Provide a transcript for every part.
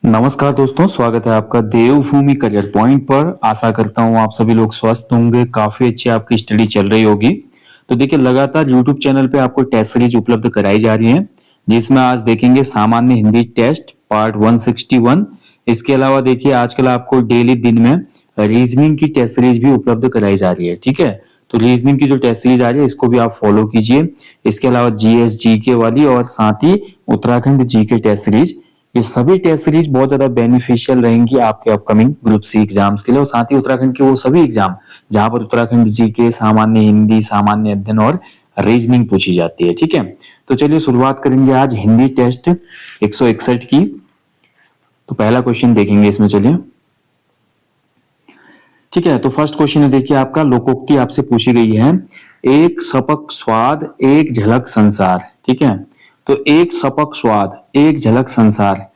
नमस्कार दोस्तों, स्वागत है आपका देवभूमि करियर पॉइंट पर। आशा करता हूँ आप सभी लोग स्वस्थ होंगे, काफी अच्छी आपकी स्टडी चल रही होगी। तो देखिए, लगातार यूट्यूब चैनल पे आपको टेस्ट सीरीज उपलब्ध कराई जा रही है, जिसमें आज देखेंगे सामान्य हिंदी टेस्ट पार्ट 161। इसके अलावा देखिए, आजकल आपको डेली दिन में रीजनिंग की टेस्ट सीरीज भी उपलब्ध कराई जा रही है। ठीक है, तो रीजनिंग की जो टेस्ट सीरीज आ रही है इसको भी आप फॉलो कीजिए। इसके अलावा जीएस जीके वाली और साथ ही उत्तराखंड जीके टेस्ट सीरीज, ये सभी टेस्ट सीरीज बहुत ज्यादा बेनिफिशियल रहेंगी आपके अपकमिंग ग्रुप सी एग्जाम्स के लिए, और साथ ही उत्तराखंड के वो सभी एग्जाम जहां पर उत्तराखंड जीके, सामान्य हिंदी, सामान्य अध्ययन और रीजनिंग पूछी जाती है। ठीक है, तो चलिए शुरुआत करेंगे आज हिंदी टेस्ट 161 की। तो पहला क्वेश्चन देखेंगे इसमें, चलिए। ठीक है, तो फर्स्ट क्वेश्चन है, देखिए आपका लोकोक्ति आपसे पूछी गई है, एक सपक स्वाद एक झलक संसार। ठीक है, तो एक सपक स्वाद एक झलक संसार,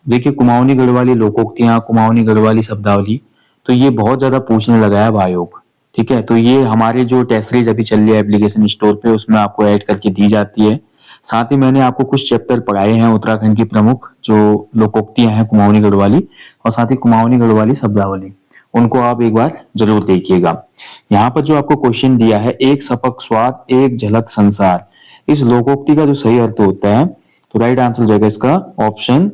देखिए कुमाऊनी गढ़वाली लोकोक्तियां, कुमाऊनी गढ़वाली शब्दावली, तो ये बहुत ज्यादा पूछने लगा है आयोग। ठीक है, तो ये हमारे जो टेस्ट सीरीज अभी चल रही है एप्लीकेशन स्टोर पे, उसमें आपको ऐड करके दी जाती है। साथ ही मैंने आपको कुछ चैप्टर पढ़ाए हैं उत्तराखंड की प्रमुख जो लोकोक्तियां हैं कुमाऊनी गढ़वाली, और साथ ही कुमाऊनी गढ़वाली शब्दावली, उनको आप एक बार जरूर देखिएगा। यहाँ पर जो आपको क्वेश्चन दिया है, एक सपक स्वाद एक झलक संसार, इस लोकोक्ति का जो सही अर्थ होता है, तो राइट आंसर हो जाएगा इसका ऑप्शन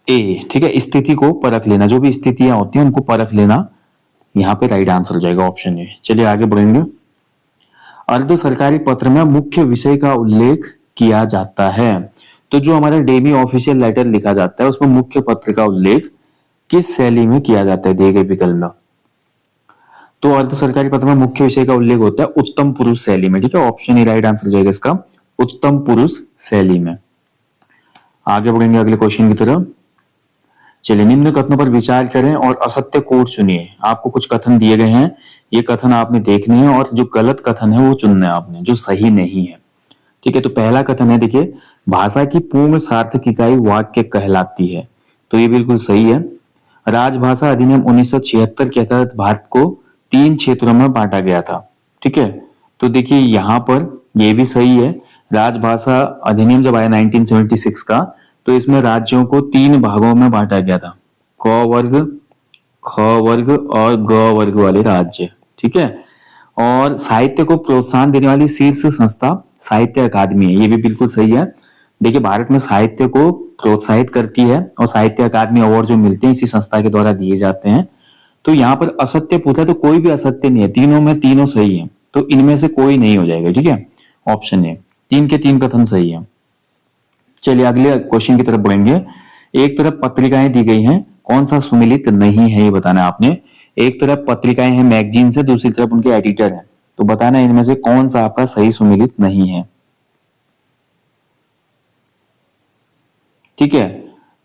ए। ठीक है, स्थिति को परख लेना, जो भी स्थितियां होती हैं उनको परख लेना, यहाँ पे राइट आंसर हो जाएगा ऑप्शन ए। चलिए आगे बढ़ेंगे। अर्ध सरकारी पत्र में मुख्य विषय का उल्लेख किया जाता है, तो जो हमारा डेली ऑफिशियल लेटर लिखा जाता है उसमें मुख्य पत्र का उल्लेख किस शैली में किया जाता है, दिए गए विकल्प में। तो अर्ध सरकारी पत्र में मुख्य विषय का उल्लेख होता है उत्तम पुरुष शैली में। ठीक है, ऑप्शन ए राइट आंसर हो जाएगा इसका, उत्तम पुरुष शैली में। आगे बढ़ेंगे अगले क्वेश्चन की तरफ। चलिए, निम्न कथनों पर विचार करें और असत्य कोट चुनिए। आपको कुछ कथन दिए गए हैं, ये कथन आपने देखने हैं और जो गलत कथन है वो चुनना है आपने, जो सही नहीं है। ठीक है, तो पहला कथन है, देखिए, भाषा की पूर्ण सार्थक इकाई वाक्य कहलाती है, तो ये बिल्कुल सही है। राजभाषा अधिनियम 1976 के तहत भारत को 3 क्षेत्रों में बांटा गया था। ठीक है, तो देखिए यहाँ पर ये भी सही है। राजभाषा अधिनियम जब आया 1976 का, तो इसमें राज्यों को 3 भागों में बांटा गया था, क वर्ग, ख वर्ग और ग वर्ग वाले राज्य। ठीक है, और साहित्य को प्रोत्साहन देने वाली शीर्ष संस्था साहित्य अकादमी है, ये भी बिल्कुल सही है। देखिए, भारत में साहित्य को प्रोत्साहित करती है और साहित्य अकादमी अवार्ड जो मिलते हैं इसी संस्था के द्वारा दिए जाते हैं। तो यहाँ पर असत्य पूछा, तो कोई भी असत्य नहीं है, तीनों में तीनों सही है, तो इनमें से कोई नहीं हो जाएगा। ठीक है, ऑप्शन ए, 3 के 3 कथन सही है। चलिए अगले क्वेश्चन की तरफ बढ़ेंगे। एक तरफ पत्रिकाएं दी गई हैं, कौन सा सुमिलित नहीं है ये बताना है आपने। एक तरफ पत्रिकाएं हैं मैगजीन से, दूसरी तरफ उनके एडिटर हैं, तो बताना है इनमें से कौन सा आपका सही सुमिलित नहीं है। ठीक है,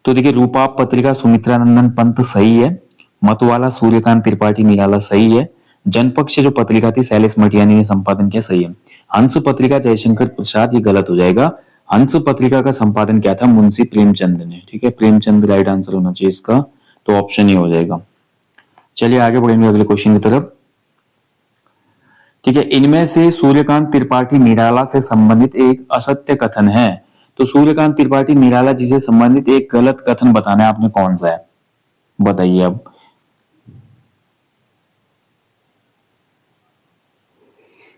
तो देखिए, रूपाप पत्रिका सुमित्रानंदन पंत सही है, मतवाला सूर्यकांत त्रिपाठी निराला सही है, जनपक्ष जो पत्रिका थी शैलेश मटियानी ने संपादन किया, सही है। हंस पत्रिका जयशंकर प्रसाद, ये गलत हो जाएगा। हंस पत्रिका का संपादन किया था मुंशी प्रेमचंद ने। ठीक है, प्रेमचंद राइट आंसर होना चाहिए इसका, तो ऑप्शन ही हो जाएगा। चलिए आगे बढ़ेंगे अगले क्वेश्चन की तरफ। ठीक है, इनमें से सूर्यकांत त्रिपाठी निराला से संबंधित एक असत्य कथन है, तो सूर्यकांत त्रिपाठी निराला जी से संबंधित एक गलत कथन बताना है आपने, कौन सा है बताइए अब।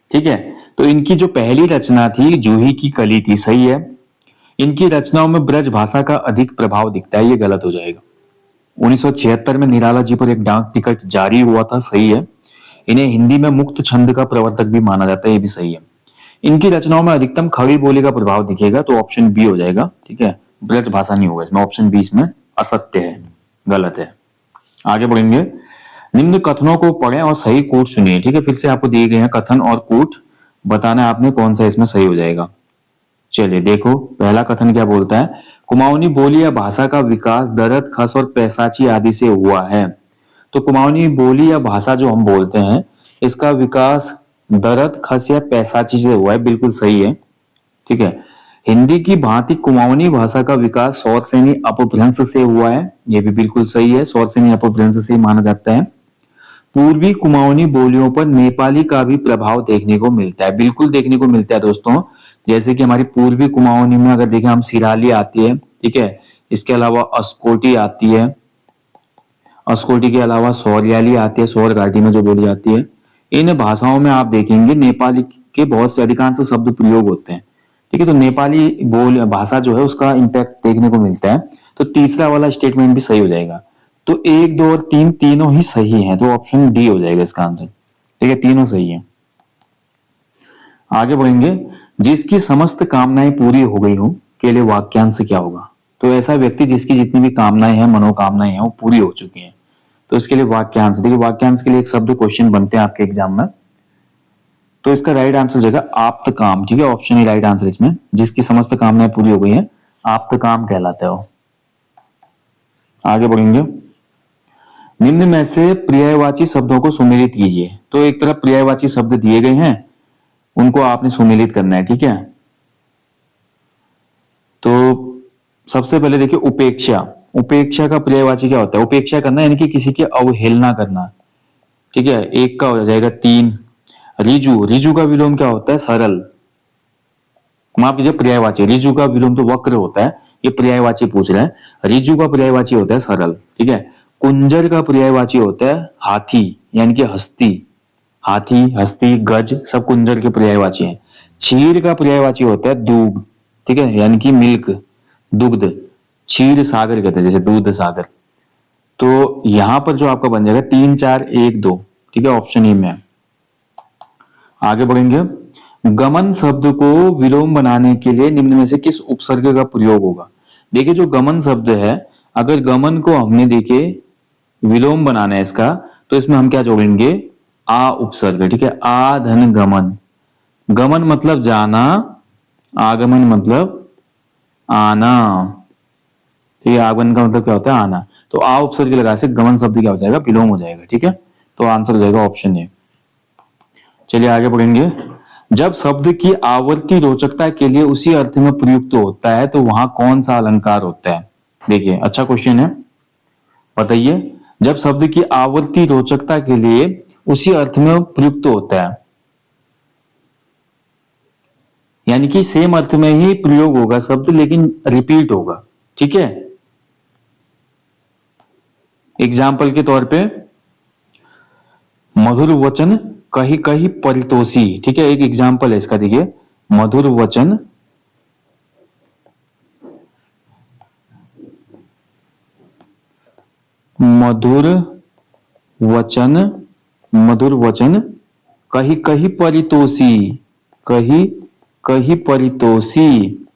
ठीक है, तो इनकी जो पहली रचना थी जूही की कली थी, सही है। इनकी रचनाओं में ब्रज भाषा का अधिक प्रभाव दिखता है, ये गलत हो जाएगा। 1976 में निराला जी पर एक डाक टिकट जारी हुआ था, सही है। इन्हें हिंदी में मुक्त छंद का प्रवर्तक भी माना जाता है, ये भी सही है। इनकी रचनाओं में अधिकतम खड़ी बोली का प्रभाव दिखेगा, तो ऑप्शन बी हो जाएगा। ठीक है, ब्रज भाषा नहीं होगा इसमें, ऑप्शन बी इसमें असत्य है, गलत है। आगे बढ़ेंगे। निम्न कथनों को पढ़ें और सही कूट चुनिए। ठीक है, फिर से आपको दिए गए हैं कथन और कूट, बताना है आपने कौन सा इसमें सही हो जाएगा। चलिए देखो, पहला कथन क्या बोलता है, कुमाऊनी बोली या भाषा का विकास दरत, खस और पैसाची आदि से हुआ है। तो कुमाऊनी बोली या भाषा जो हम बोलते हैं, इसका विकास दरत, खस या पैसाची से हुआ है, बिल्कुल सही है। ठीक है, हिंदी की भांति कुमाऊनी भाषा का विकास सौरसेनी अपभ्रंश से हुआ है, यह भी बिल्कुल सही है, सौरसेनी अपभ्रंश से माना जाता है। पूर्वी कुमाऊनी बोलियों पर नेपाली का भी प्रभाव देखने को मिलता है, बिल्कुल देखने को मिलता है दोस्तों। जैसे कि हमारी पूर्वी कुमाऊनी में अगर देखें हम सिराली आती है, ठीक है, इसके अलावा अस्कोटी आती है, अस्कोटी के अलावा सौरियाली आती है, सौर घाटी में जो बोली जाती है। इन भाषाओं में आप देखेंगे नेपाली के बहुत से अधिकांश शब्द प्रयोग होते हैं। ठीक है, तो नेपाली बोल भाषा जो है उसका इम्पैक्ट देखने को मिलता है। तो तीसरा वाला स्टेटमेंट भी सही हो जाएगा। तो 1, 2 और 3 तीनों ही सही हैं, तो ऑप्शन डी हो जाएगा इसका आंसर। ठीक है, तीनों सही है। आगे बढ़ेंगे। जिसकी समस्त कामनाएं पूरी हो गई हो के लिए वाक्यांश क्या होगा? तो ऐसा व्यक्ति जिसकी जितनी भी कामनाएं हैं, मनोकामनाएं हैं, वो पूरी हो चुकी हैं, तो इसके लिए वाक्यांश। देखिए, वाक्यांश के लिए एक शब्द क्वेश्चन बनते हैं आपके एग्जाम में, तो इसका राइट आंसर हो जाएगा आप्त काम। ठीक है, ऑप्शन ही राइट आंसर इसमें। जिसकी समस्त कामनाएं पूरी हो गई हैं, आप्त काम कहलाता है वो। आगे बढ़ेंगे। निम्न में से पर्यायवाची शब्दों को सुमेलित कीजिए। तो एक तरफ पर्यायवाची शब्द दिए गए हैं, उनको आपने सुमेलित करना है। ठीक है, तो सबसे पहले देखिए उपेक्षा। उपेक्षा का पर्यायवाची क्या होता है? उपेक्षा करना यानी कि किसी की अवहेलना करना। ठीक है, एक का हो जाएगा 3। रिजु, रिजु का विलोम क्या होता है? सरल। माफ कीजिए, पर्यायवाची। रिजु का विलोम तो वक्र होता है, ये पर्यायवाची पूछ रहे हैं। रिजु का पर्यायवाची होता है सरल। ठीक है, कुंजर का पर्यायवाची होता है हाथी यानी कि हस्ती। हाथी, हस्ती, गज सब कुंजर के पर्यायवाची हैं। क्षीर का पर्यायवाची होता है दूध। ठीक है, यानी कि मिल्क, दुग्ध। क्षीर सागर कहते हैं, जैसे दूध सागर। तो यहां पर जो आपका बन जाएगा 3, 4, 1, 2। ठीक है, ऑप्शन ए में। आगे बढ़ेंगे। गमन शब्द को विलोम बनाने के लिए निम्न में से किस उपसर्ग का प्रयोग होगा? देखिए, जो गमन शब्द है, अगर गमन को हमने देखे विलोम बनाना है इसका, तो इसमें हम क्या जोड़ेंगे? आ उपसर्ग। ठीक है, आ धन गमन। गमन मतलब जाना, आगमन मतलब आना। ठीक है, आगमन का मतलब क्या होता है? आना। तो आ उपसर्ग लगा से गमन शब्द क्या हो जाएगा? विलोम हो जाएगा। ठीक है, तो आंसर हो जाएगा ऑप्शन ए। चलिए आगे बढ़ेंगे। जब शब्द की आवर्ती रोचकता के लिए उसी अर्थ में प्रयुक्त होता है, तो वहां कौन सा अलंकार होता है? देखिए, अच्छा क्वेश्चन है, बताइए। जब शब्द की आवर्ती रोचकता के लिए उसी अर्थ में प्रयुक्त होता है, यानी कि सेम अर्थ में ही प्रयोग होगा शब्द, लेकिन रिपीट होगा। ठीक है, एग्जाम्पल के तौर पे मधुर वचन कही कही परितोषी। ठीक है, एक एग्जाम्पल है इसका, देखिए। मधुर वचन मधुर वचन मधुर वचन कही कही परितोषी, कही कही परितोषी।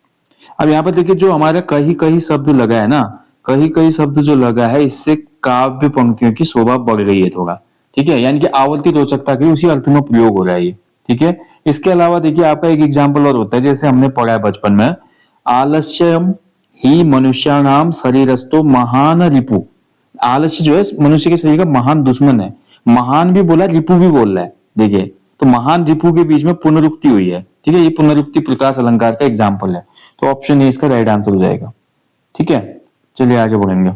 अब यहां पर देखिए, जो हमारा कही कही शब्द लगा है ना, कही कही शब्द जो लगा है, इससे काव्य पंक्तियों की शोभा बढ़ गई है थोड़ा। ठीक है, यानी कि आवर्ती रोचकता के उसी अर्थ में प्रयोग हो रहा है ये। ठीक है, इसके अलावा देखिए आपका एक एग्जाम्पल और होता है, जैसे हमने पढ़ा है बचपन में, आलस्यम ही मनुष्याणाम शरीरस्थो महान रिपु। आलस्य जो है मनुष्य के शरीर का महान दुश्मन है। महान भी बोला, रिपु भी बोल रहा है। देखिए, तो महान रिपु के बीच में पुनरुक्ति हुई है। ठीक है, ये पुनरुक्ति प्रकाश अलंकार का एग्जाम्पल है। तो ऑप्शन ए इसका राइट आंसर हो जाएगा। ठीक है, चलिए आगे बढ़ेंगे।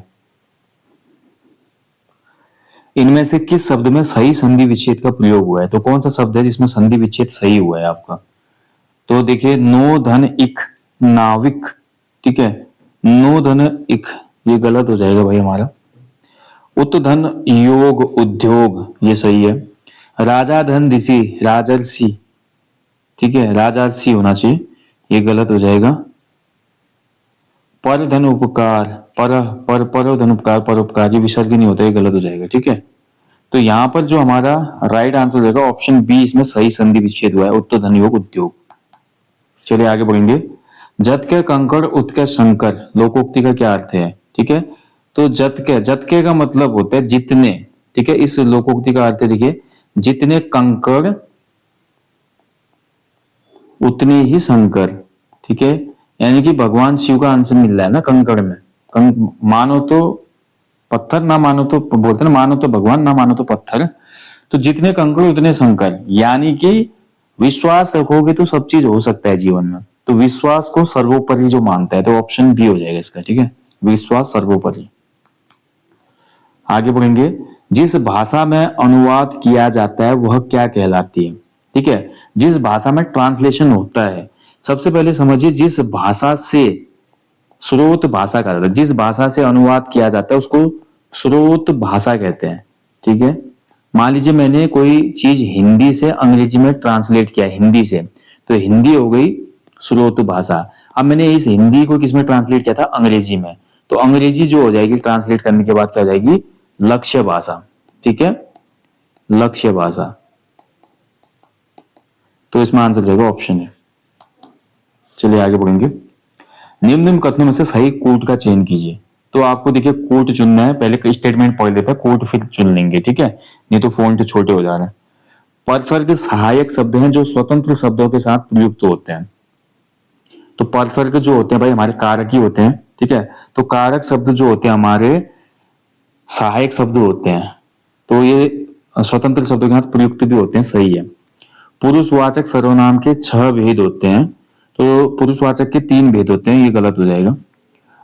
इनमें से किस शब्द में सही संधि विच्छेद का प्रयोग हुआ है? तो कौन सा शब्द है जिसमें संधि विच्छेद सही हुआ है आपका? तो देखिए, नो धन इक, नाविक। ठीक है, नो धन इक, ये गलत हो जाएगा भाई हमारा। उत धन योग, उद्योग, ये सही है। राजा धन ऋषि, राजर्षि। ठीक है, राजर्षि होना चाहिए, ये गलत हो जाएगा। पर धन उपकार, पर धन उपकार, परोपकार, ये विसर्ग नहीं होता, ये गलत हो जाएगा। ठीक है, तो यहां पर जो हमारा राइट आंसर हो जाएगा ऑप्शन बी, इसमें सही संधि विच्छेद हुआ है, उत्तर धन योग उद्योग। चलिए आगे बढ़ेंगे। जत के कंकड़ उत के शंकर, लोकोक्ति का क्या अर्थ है? ठीक है, तो जत के का मतलब होता है जितने। ठीक है, इस लोकोक्ति का अर्थ है, देखिए, जितने कंकड़ उतने ही शंकर। ठीक है, यानी कि भगवान शिव का अंश मिल रहा है ना कंकड़ में। मानो तो पत्थर, ना मानो तो, बोलते ना, मानो तो भगवान, ना मानो तो पत्थर। तो जितने कंकड़ उतने शंकर, यानी कि विश्वास रखोगे तो सब चीज हो सकता है जीवन में। तो विश्वास को सर्वोपरि जो मानता है, तो ऑप्शन बी हो जाएगा इसका। ठीक है, विश्वास सर्वोपरि। आगे बढ़ेंगे। जिस भाषा में अनुवाद किया जाता है वह क्या कहलाती है? ठीक है, जिस भाषा में ट्रांसलेशन होता है, सबसे पहले समझिए, जिस भाषा से स्रोत भाषा कहा जाता है। जिस भाषा से अनुवाद किया जाता है उसको स्रोत भाषा कहते हैं। ठीक है, मान लीजिए मैंने कोई चीज हिंदी से अंग्रेजी में ट्रांसलेट किया, हिंदी से, तो हिंदी हो गई स्रोत भाषा। अब मैंने इस हिंदी को किसमें ट्रांसलेट किया था, अंग्रेजी में, तो अंग्रेजी जो हो जाएगी ट्रांसलेट करने के बाद क्या हो जाएगी, लक्ष्य भाषा। ठीक है, लक्ष्य भाषा। तो इसमें आंसर जाएगा ऑप्शन है। चलिए आगे बढ़ेंगे। निम्न कथनों में से सही कोट का चयन कीजिए। तो आपको देखिए कोट चुनना है, पहले स्टेटमेंट पढ़ लेते हैं, कोट फिर चुन लेंगे। ठीक है, नहीं तो फोंट छोटे हो जा रहे हैं। परसर्ग सहायक शब्द हैं जो स्वतंत्र शब्दों के साथ प्रयुक्त होते हैं। तो परसर्ग जो होते हैं भाई हमारे कारक ही होते हैं। ठीक है, तो कारक शब्द जो होते हैं हमारे सहायक शब्द होते हैं, तो ये स्वतंत्र शब्दों के साथ प्रयुक्त भी होते हैं। सही है। पुरुषवाचक सर्वनाम के 6 भेद होते हैं, तो पुरुषवाचक के 3 भेद होते हैं, ये गलत हो जाएगा।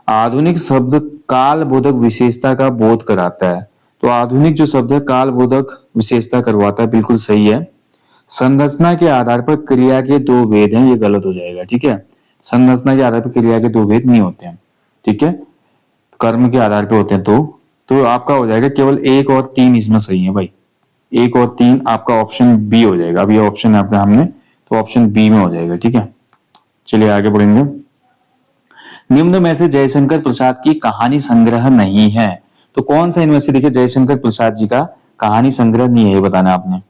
आधुनिक शब्द काल बोधक विशेषता का बोध कराता है, तो आधुनिक जो शब्द है काल बोधक विशेषता करवाता है, बिल्कुल सही है। संरचना के आधार पर क्रिया के 2 भेद हैं, ये गलत हो जाएगा। ठीक है, संरचना के आधार पर क्रिया के 2 भेद नहीं होते हैं। ठीक है, कर्म के आधार पर होते हैं। तो आपका हो जाएगा केवल 1 और 3 इसमें सही है भाई। 1 और 3 आपका ऑप्शन बी हो जाएगा। अब ये ऑप्शन है आपका हमने, तो ऑप्शन बी में हो जाएगा। ठीक है, चलिए आगे बढ़ेंगे। निम्न में से जयशंकर प्रसाद की कहानी संग्रह नहीं है, तो कौन सा इनमें से देखिए जयशंकर प्रसाद जी का कहानी संग्रह नहीं है, ये बताना आपने।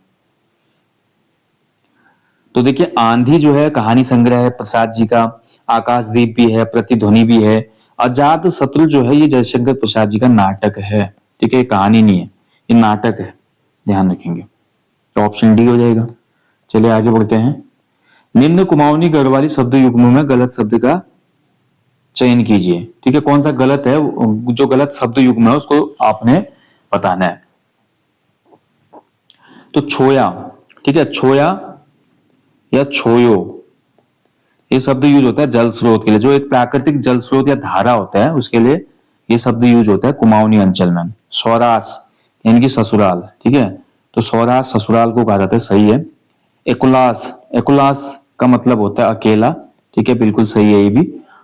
तो देखिए आंधी जो है कहानी संग्रह है प्रसाद जी का, आकाशदीप भी है, प्रतिध्वनि भी है, अजात शत्रु जो है ये जयशंकर प्रसाद जी का नाटक है। ठीक है, कहानी नहीं है, ये नाटक है, ध्यान रखेंगे। तो ऑप्शन डी हो जाएगा। चलिए आगे बढ़ते हैं। निम्न कुमाऊनी गढ़वाली शब्द युग्मों में गलत शब्द का चयन कीजिए। ठीक है, कौन सा गलत है, जो गलत शब्द युग्म है उसको आपने बताना है। तो छोया, ठीक है, छोया या छोयो, ये शब्द यूज होता है जल स्रोत के लिए। जो एक प्राकृतिक जल स्रोत या धारा होता है उसके लिए ये शब्द यूज होता है कुमाऊनी अंचल में। सौरास यानी कि ससुराल। ठीक है, तो सौरास ससुराल को कहा जाता है, सही है। एकुलास, एकुलास का मतलब होता है अकेला। ठीक है, बिल्कुल सही है ये भी।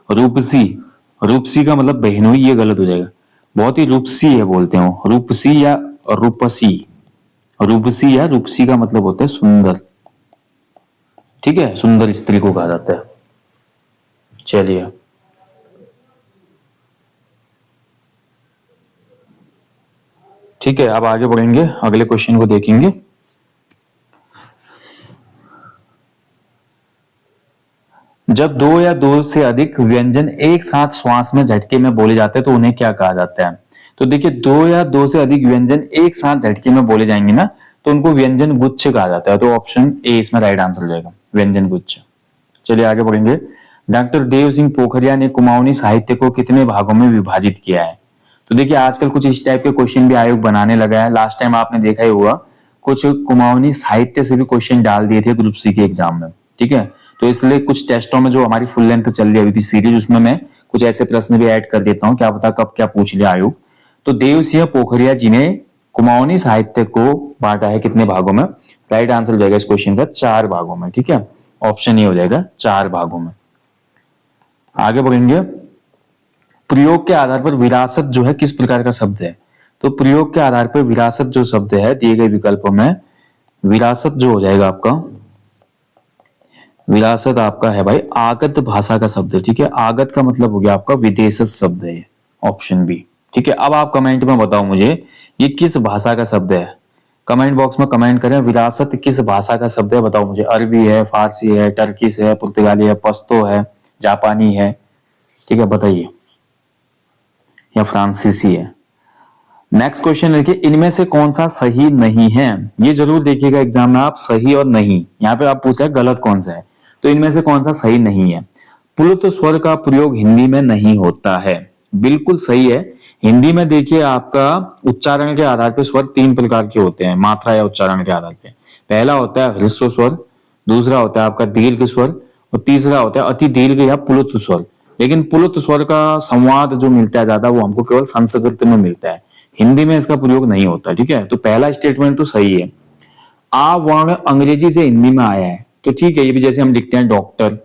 रूपसी, रूपसी का मतलब बहनोई, ये गलत हो जाएगा। बहुत ही रूपसी है बोलते हो, रूपसी या रूपसी। रूपसी या रूपसी का मतलब होता है सुंदर। ठीक है, सुंदर स्त्री को कहा जाता है। चलिए ठीक है, अब आगे बढ़ेंगे, अगले क्वेश्चन को देखेंगे। जब 2 या 2 से अधिक व्यंजन एक साथ श्वास में झटके में बोले जाते हैं तो उन्हें क्या कहा जाता है। तो देखिए 2 या 2 से अधिक व्यंजन एक साथ झटके में बोले जाएंगे ना, तो उनको व्यंजन गुच्छ कहा जाता है। तो ऑप्शन ए इसमें राइट आंसर हो जाएगा, व्यंजन गुच्छ। चलिए आगे बढ़ेंगे। डॉक्टर देव सिंह पोखरिया ने कुमाऊनी साहित्य को कितने भागों में विभाजित किया है। तो देखिए आजकल कुछ इस टाइप के क्वेश्चन भी आयोग बनाने लगा है। लास्ट टाइम आपने देखा ही होगा, कुछ कुमाऊनी साहित्य से भी क्वेश्चन डाल दिए थे ग्रुप सी के एग्जाम में। ठीक है, तो इसलिए कुछ टेस्टों में जो हमारी फुल लेंथ चल रही है अभी सीरीज, उसमें मैं कुछ ऐसे प्रश्न भी ऐड कर देता हूँ, क्या पता कब क्या पूछ लिया आयोग। तो देव सिंह पोखरिया जी ने कुमाऊनी साहित्य को बांटा है कितने भागों में। राइट आंसर हो जाएगा इस क्वेश्चन का 4 भागों में। ठीक है, ऑप्शन ये हो जाएगा 4 भागों में। आगे बढ़ेंगे। प्रयोग के आधार पर विरासत जो है किस प्रकार का शब्द है। तो प्रयोग के आधार पर विरासत जो शब्द है दिए गए विकल्पों में, विरासत जो हो जाएगा आपका, विरासत आपका है भाई आगत भाषा का शब्द है। ठीक है, आगत का मतलब हो गया आपका विदेशज शब्द है, ऑप्शन बी। ठीक है, अब आप कमेंट में बताओ मुझे ये किस भाषा का शब्द है। कमेंट बॉक्स में कमेंट करें, विरासत किस भाषा का शब्द है बताओ मुझे। अरबी है, फारसी है, टर्किश है, पुर्तगाली है, पश्तो है, जापानी है। ठीक है, बताइए, या फ्रांसीसी है। नेक्स्ट क्वेश्चन देखिए, इनमें से कौन सा सही नहीं है। ये जरूर देखिएगा एग्जाम में आप, सही और नहीं, यहाँ पे आप पूछ रहे हैं गलत कौन सा है, तो इनमें से कौन सा सही नहीं है। प्लुत स्वर का प्रयोग हिंदी में नहीं होता है, बिल्कुल सही है। हिंदी में देखिए आपका उच्चारण के आधार पर स्वर 3 प्रकार के होते हैं, मात्रा या उच्चारण के आधार पे। पहला होता है ह्रस्व स्वर, दूसरा होता है आपका दीर्घ स्वर, और तीसरा होता है अति दीर्घ या प्लुत स्वर। लेकिन प्लुत स्वर का संवाद जो मिलता है ज्यादा, वो हमको केवल संस्कृत में मिलता है, हिंदी में इसका प्रयोग नहीं होता। ठीक है, तो पहला स्टेटमेंट तो सही है। आ वर्ण अंग्रेजी से हिंदी में आया है, तो ठीक है, ये भी जैसे हम लिखते हैं डॉक्टर,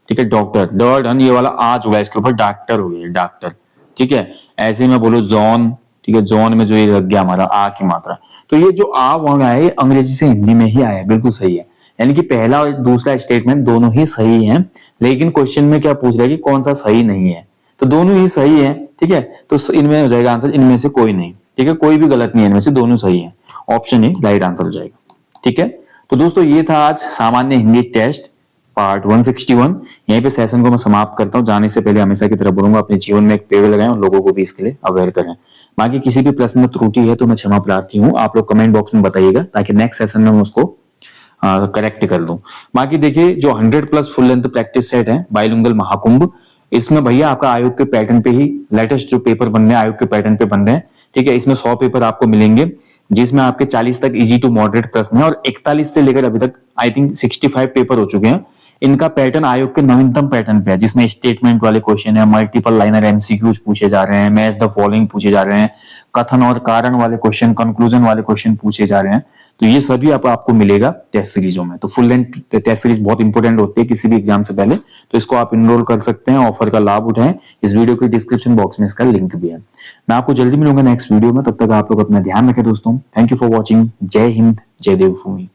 ठीक है, डॉक्टर, ड ढन ये वाला आ चुका है इसके ऊपर, डॉक्टर हो गया, डॉक्टर। ठीक है, ऐसे में बोलो जॉन, ठीक है, जॉन में जो ये लग गया हमारा आ की मात्रा, तो ये जो आ वर्ण है ये अंग्रेजी से हिंदी में ही आया है, बिल्कुल सही है। यानी कि पहला और दूसरा स्टेटमेंट दोनों ही सही हैं, लेकिन क्वेश्चन में क्या पूछ रहा है कि कौन सा सही नहीं है, तो दोनों ही सही है। ठीक है, तो इनमें हो जाएगा आंसर, इनमें से कोई नहीं। ठीक है, कोई भी गलत नहीं है, इनमें से दोनों सही है, ऑप्शन ए राइट आंसर हो जाएगा। ठीक है, तो दोस्तों ये था आज सामान्य हिंदी टेस्ट पार्ट 161। यहीं पे सेशन को मैं समाप्त करता हूं। जाने से पहले हमेशा की तरह बोलूंगा, अपने जीवन में एक पेड़ लगाएं और लोगों को भी इसके लिए अवेयर करें। बाकी किसी भी प्रश्न में त्रुटि है तो मैं क्षमा प्रार्थी हूँ, आप लोग कमेंट बॉक्स में बताइएगा ताकि नेक्स्ट सेशन में मैं उसको करेक्ट कर दूं। बाकी देखिए, जो 100+ फुल लेंथ प्रैक्टिस सेट है बाइलिंगुअल महाकुंभ, इसमें भैया आपका आयोग के पैटर्न पे ही लेटेस्ट जो पेपर बन रहे हैं आयोग के पैटर्न पे बन रहे हैं। ठीक है, इसमें 100 पेपर आपको मिलेंगे, जिसमें आपके 40 तक इजी टू मॉडरेट प्रश्न है और 41 से लेकर अभी तक आई थिंक 65 पेपर हो चुके हैं। इनका पैटर्न आयोग के नवीनतम पैटर्न पे है, जिसमें स्टेटमेंट वाले क्वेश्चन है, मल्टीपल लाइनर एमसीक्यूज पूछे जा रहे हैं, मैच द फॉलोइंग पूछे जा रहे हैं, कथन और कारण वाले क्वेश्चन, कंक्लूजन वाले क्वेश्चन पूछे जा रहे हैं। तो ये सभी आपको मिलेगा टेस्ट सीरीजों में। तो फुल लेंथ टेस्ट सीरीज बहुत इंपॉर्टेंट होती है किसी भी एग्जाम से पहले, तो इसको आप इनरोल कर सकते हैं, ऑफर का लाभ उठाएं। इस वीडियो के डिस्क्रिप्शन बॉक्स में इसका लिंक भी है। मैं आपको जल्दी मिलूंगा नेक्स्ट वीडियो में, तब तक आप लोग अपना ध्यान रखें दोस्तों। Thank you for watching. जय हिंद, जय देवभूमि।